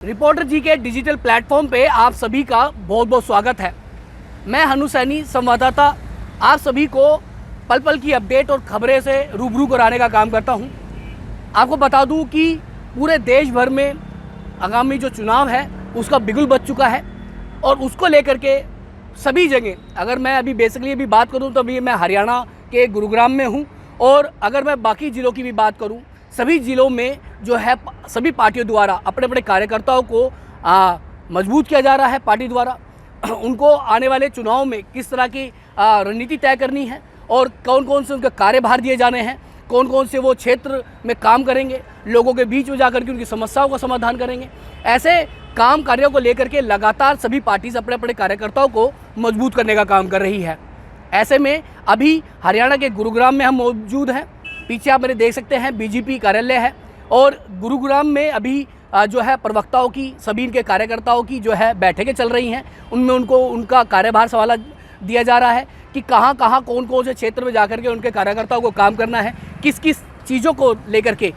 Reporter जी के digital platform पे आप सभी का बहुत बहुत स्वागत है। मैं हनु सैनी संवाददाता आप सभी को पल पल की अपडेट और खबरें से रूबरू कराने का काम करता हूं। आपको बता दूं कि पूरे देश भर में आगामी जो चुनाव है उसका बिगुल बज चुका है और उसको लेकर के सभी जगह, अगर मैं अभी बेसिकली अभी बात करूं तो अभी मैं हरियाणा के गुरुग्राम में हूं और अगर मैं बाकी ज़िलों की भी बात करूं, सभी ज़िलों में जो है सभी पार्टियों द्वारा अपने अपने कार्यकर्ताओं को मजबूत किया जा रहा है। पार्टी द्वारा उनको आने वाले चुनाव में किस तरह की रणनीति तय करनी है और कौन कौन से उनके कार्यभार दिए जाने हैं, कौन कौन से वो क्षेत्र में काम करेंगे, लोगों के बीच में जाकर के उनकी समस्याओं का समाधान करेंगे। ऐसे काम कार्यों को लेकर के लगातार सभी पार्टीज अपने अपने कार्यकर्ताओं को मजबूत करने का काम कर रही है। ऐसे में अभी हरियाणा के गुरुग्राम में हम मौजूद हैं। पीछे आप मेरे देख सकते हैं बीजेपी कार्यालय है और गुरुग्राम में अभी जो है प्रवक्ताओं की, सभी इनके कार्यकर्ताओं की जो है बैठकें चल रही हैं। उनमें उनको उनका कार्यभार सवाल दिया जा रहा है कि कहाँ कहाँ कौन कौन से क्षेत्र में जाकर के उनके कार्यकर्ताओं को काम करना है, किस किस चीज़ों को लेकर के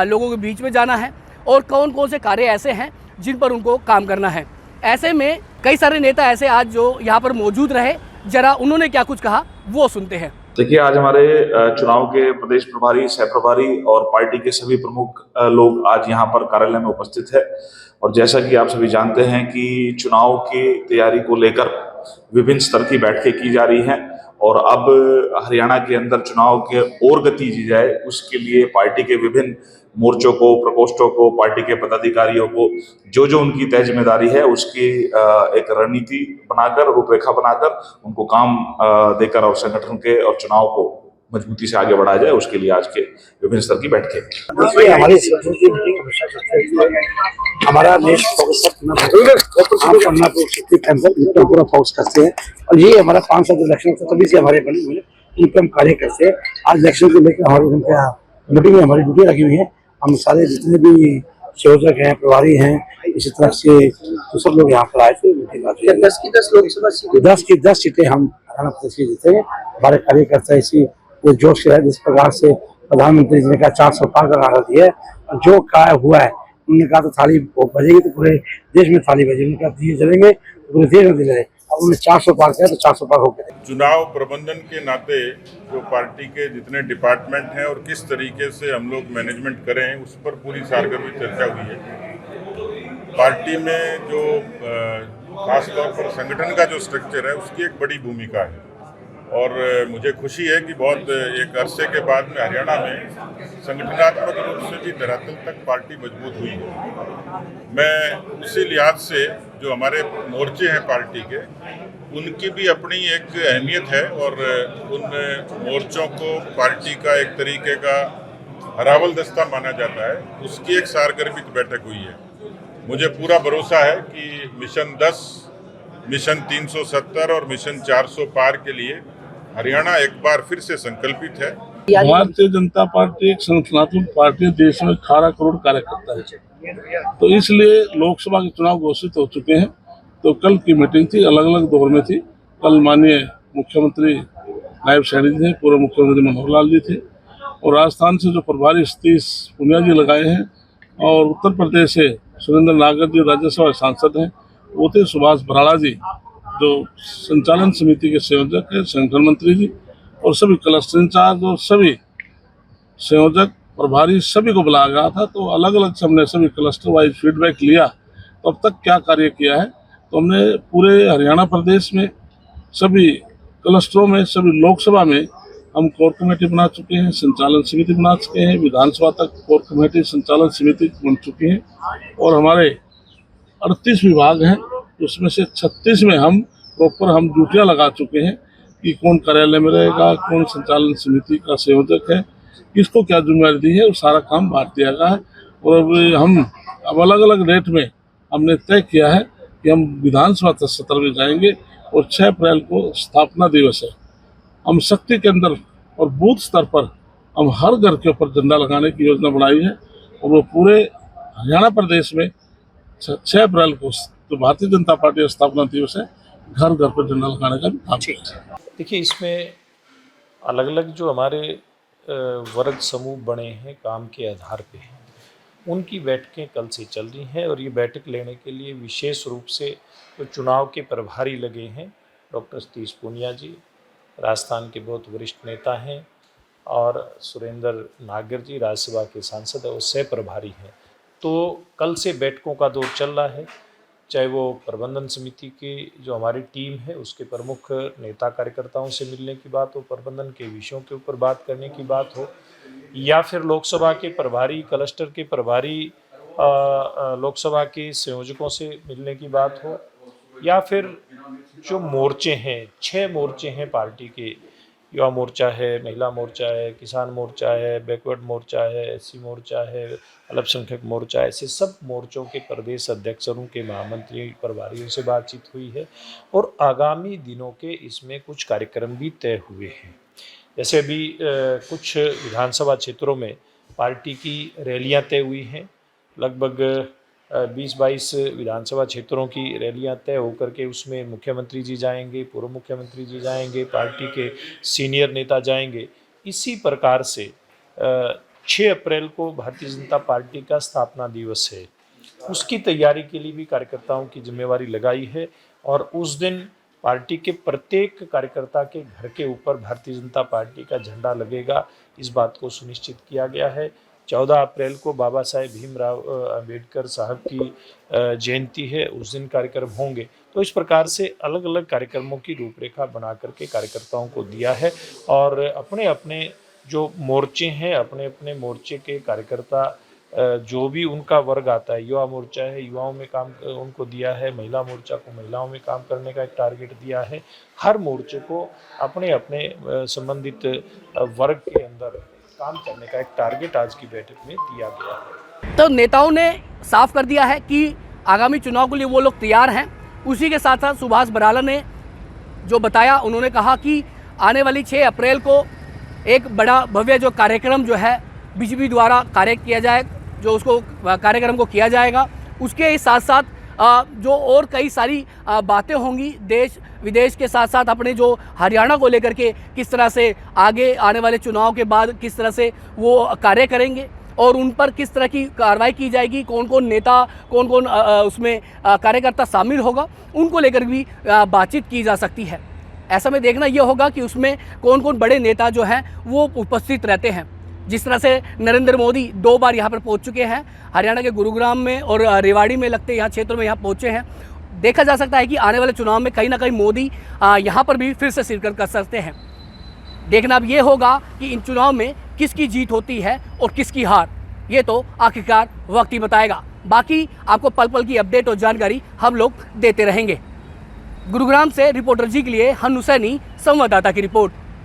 लोगों के बीच में जाना है और कौन कौन से कार्य ऐसे हैं जिन पर उनको काम करना है। ऐसे में कई सारे नेता ऐसे आज जो यहाँ पर मौजूद रहे, जरा उन्होंने क्या कुछ कहा वो सुनते हैं। देखिए, आज हमारे चुनाव के प्रदेश प्रभारी, सह प्रभारी और पार्टी के सभी प्रमुख लोग आज यहाँ पर कार्यालय में उपस्थित है। और जैसा कि आप सभी जानते हैं कि चुनाव की तैयारी को लेकर विभिन्न स्तर की बैठकें की जा रही हैं और अब हरियाणा के अंदर चुनाव के और गति दी जाए उसके लिए पार्टी के विभिन्न मोर्चों को, प्रकोष्ठों को, पार्टी के पदाधिकारियों को जो उनकी तय जिम्मेदारी है उसकी एक रणनीति बनाकर, रूपरेखा बनाकर उनको काम देकर और संगठन के और चुनाव को मजबूती से आगे बढ़ाया जाए, उसके लिए आज के विभिन्न स्तर की बैठकें। हमारी हमारा नेक्स्ट पूरा फोकस करते हैं और ये हमारा 5 साल इलेक्शन तभी से हमारे बने हुए इनकम कार्य करते हैं। आज इलेक्शन को लेकर हमारे मीटिंग में हमारी ड्यूटी लगी हुई है। हम सारे जितने भी संयोजक हैं, प्रभारी हैं, इसी तरह से तो सब लोग यहाँ पर आए थे। 10 की 10 लोकसभा 10 की 10 सीटें हम हरियाणा प्रदेश की जीते हैं। हमारे कार्यकर्ता इसी जोश से है, जिस प्रकार से प्रधानमंत्री जी ने कहा 400 पार का नारा दिया है। जो कार्य हुआ है उन्होंने कहा तो थाली बजेगी तो पूरे देश में थाली बजेगी, उन्होंने कहा दिए जलेंगे तो पूरे देश में दिए जलेंगे। अब उन्होंने 400 पार किया तो 400 पार हो गए। चुनाव प्रबंधन के नाते जो पार्टी के जितने डिपार्टमेंट हैं और किस तरीके से हम लोग मैनेजमेंट करें उस पर पूरी सारगर्मी चर्चा हुई है। पार्टी में जो खास तौर पर संगठन का जो स्ट्रक्चर है उसकी एक बड़ी भूमिका है और मुझे खुशी है कि बहुत एक अरसे के बाद में हरियाणा में संगठनात्मक रूप से भी धरातल तक पार्टी मजबूत हुई है। मैं उसी लिहाज से जो हमारे मोर्चे हैं पार्टी के, उनकी भी अपनी एक अहमियत है और उन मोर्चों को पार्टी का एक तरीके का हरावल दस्ता माना जाता है, उसकी एक सारगर्भित बैठक हुई है। मुझे पूरा भरोसा है कि मिशन 10, मिशन 370 और मिशन 400 पार के लिए हरियाणा एक बार फिर से संकल्पित है। भारतीय जनता पार्टी एक संगठनात्मक पार्टी है, देश में 18 करोड़ कार्यकर्ता है, तो इसलिए लोकसभा के चुनाव घोषित हो चुके हैं। तो कल की मीटिंग थी, अलग अलग दौर में थी। कल माननीय मुख्यमंत्री नायब सैनी थे, पूर्व मुख्यमंत्री मनोहर लाल जी थे और राजस्थान से जो प्रभारी सतीश पुनिया जी लगाए हैं और उत्तर प्रदेश से सुरेंद्र नागर जी राज्यसभा सांसद हैं, वो थे सुभाष बराड़ा जी जो संचालन समिति के संयोजक है, संगठन मंत्री जी और सभी क्लस्टर इंचार्ज और सभी संयोजक प्रभारी सभी को बुलाया गया था। तो अलग अलग से हमने सभी क्लस्टर वाइज फीडबैक लिया तो अब तक क्या कार्य किया है। तो हमने पूरे हरियाणा प्रदेश में सभी क्लस्टरों में, सभी लोकसभा में हम कोर कमेटी बना चुके हैं, संचालन समिति बना चुके हैं, विधानसभा तक कोर कमेटी संचालन समिति बन चुकी है और हमारे 38 विभाग हैं, उसमें से 36 में हम प्रॉपर ड्यूटियाँ लगा चुके हैं कि कौन कार्यालय में रहेगा, कौन संचालन समिति का संयोजक है, किसको क्या जिम्मेदारी दी है, वो सारा काम बांट दिया गया है। और हम अब अलग अलग डेट में हमने तय किया है कि हम विधानसभा सत्र में जाएंगे और 6 अप्रैल को स्थापना दिवस है। हम शक्ति केंद्र और बूथ स्तर पर हम हर घर के ऊपर झंडा लगाने की योजना बनाई है और वो पूरे हरियाणा प्रदेश में 6 अप्रैल को तो भारतीय जनता पार्टी स्थापना दिवस है, घर घर पर झंडा लगाने का भी काम है। देखिए, इसमें अलग अलग जो हमारे वर्ग समूह बने हैं काम के आधार पे, उनकी बैठकें कल से चल रही हैं और ये बैठक लेने के लिए विशेष रूप से जो चुनाव के प्रभारी लगे हैं, डॉक्टर सतीश पूनिया जी राजस्थान के बहुत वरिष्ठ नेता हैं, और सुरेंद्र नागर जी राज्यसभा के सांसद और सह प्रभारी हैं। तो कल से बैठकों का दौर चल रहा है, चाहे वो प्रबंधन समिति की जो हमारी टीम है उसके प्रमुख नेता कार्यकर्ताओं से मिलने की बात हो, प्रबंधन के विषयों के ऊपर बात करने की बात हो, या फिर लोकसभा के प्रभारी क्लस्टर के प्रभारी लोकसभा के संयोजकों से मिलने की बात हो, या फिर जो मोर्चे हैं 6 मोर्चे हैं पार्टी के, युवा मोर्चा है, महिला मोर्चा है, किसान मोर्चा है, बैकवर्ड मोर्चा है, एससी मोर्चा है, अल्पसंख्यक मोर्चा है, ऐसे सब मोर्चों के प्रदेश अध्यक्षों के महामंत्री प्रभारियों से बातचीत हुई है और आगामी दिनों के इसमें कुछ कार्यक्रम भी तय हुए हैं। जैसे अभी कुछ विधानसभा क्षेत्रों में पार्टी की रैलियां तय हुई हैं, लगभग 20-22 विधानसभा क्षेत्रों की रैलियां तय होकर के उसमें मुख्यमंत्री जी जाएंगे, पूर्व मुख्यमंत्री जी जाएंगे, पार्टी के सीनियर नेता जाएंगे। इसी प्रकार से 6 अप्रैल को भारतीय जनता पार्टी का स्थापना दिवस है, उसकी तैयारी के लिए भी कार्यकर्ताओं की जिम्मेवारी लगाई है और उस दिन पार्टी के प्रत्येक कार्यकर्ता के घर के ऊपर भारतीय जनता पार्टी का झंडा लगेगा, इस बात को सुनिश्चित किया गया है। 14 अप्रैल को बाबा साहेब भीमराव अंबेडकर साहब की जयंती है, उस दिन कार्यक्रम होंगे। तो इस प्रकार से अलग अलग कार्यक्रमों की रूपरेखा बना करके कार्यकर्ताओं को दिया है और अपने अपने जो मोर्चे हैं, अपने अपने मोर्चे के कार्यकर्ता जो भी उनका वर्ग आता है, युवा मोर्चा है, युवाओं में काम उनको दिया है, महिला मोर्चा को महिलाओं में काम करने का एक टारगेट दिया है। हर मोर्चे को अपने अपने संबंधित वर्ग के अंदर काम करने का एक टारगेट आज की बैठक में दिया गया है। तो नेताओं ने साफ कर दिया है कि आगामी चुनाव के लिए वो लोग तैयार हैं। उसी के साथ साथ सुभाष बराला ने जो बताया, उन्होंने कहा कि आने वाली 6 अप्रैल को एक बड़ा भव्य जो कार्यक्रम जो है बीजेपी द्वारा कार्य किया जाए, जो उसको कार्यक्रम को किया जाएगा। उसके साथ साथ जो और कई सारी बातें होंगी देश विदेश के साथ साथ अपने जो हरियाणा को लेकर के किस तरह से आगे आने वाले चुनाव के बाद किस तरह से वो कार्य करेंगे और उन पर किस तरह की कार्रवाई की जाएगी, कौन कौन नेता कौन कौन उसमें कार्यकर्ता शामिल होगा, उनको लेकर भी बातचीत की जा सकती है। ऐसा में देखना ये होगा कि उसमें कौन कौन बड़े नेता जो हैं वो उपस्थित रहते हैं। जिस तरह से नरेंद्र मोदी 2 बार यहाँ पर पहुँच चुके हैं, हरियाणा के गुरुग्राम में और रेवाड़ी में लगते यहाँ क्षेत्रों में यहाँ पहुँचे हैं। देखा जा सकता है कि आने वाले चुनाव में कहीं ना कहीं मोदी यहाँ पर भी फिर से शिरकत कर सकते हैं। देखना अब ये होगा कि इन चुनाव में किसकी जीत होती है और किसकी हार, ये तो आखिरकार वक्त ही बताएगा। बाकी आपको पल पल की अपडेट और जानकारी हम लोग देते रहेंगे। गुरुग्राम से रिपोर्टर जी के लिए हन्नू सैनी, संवाददाता की रिपोर्ट।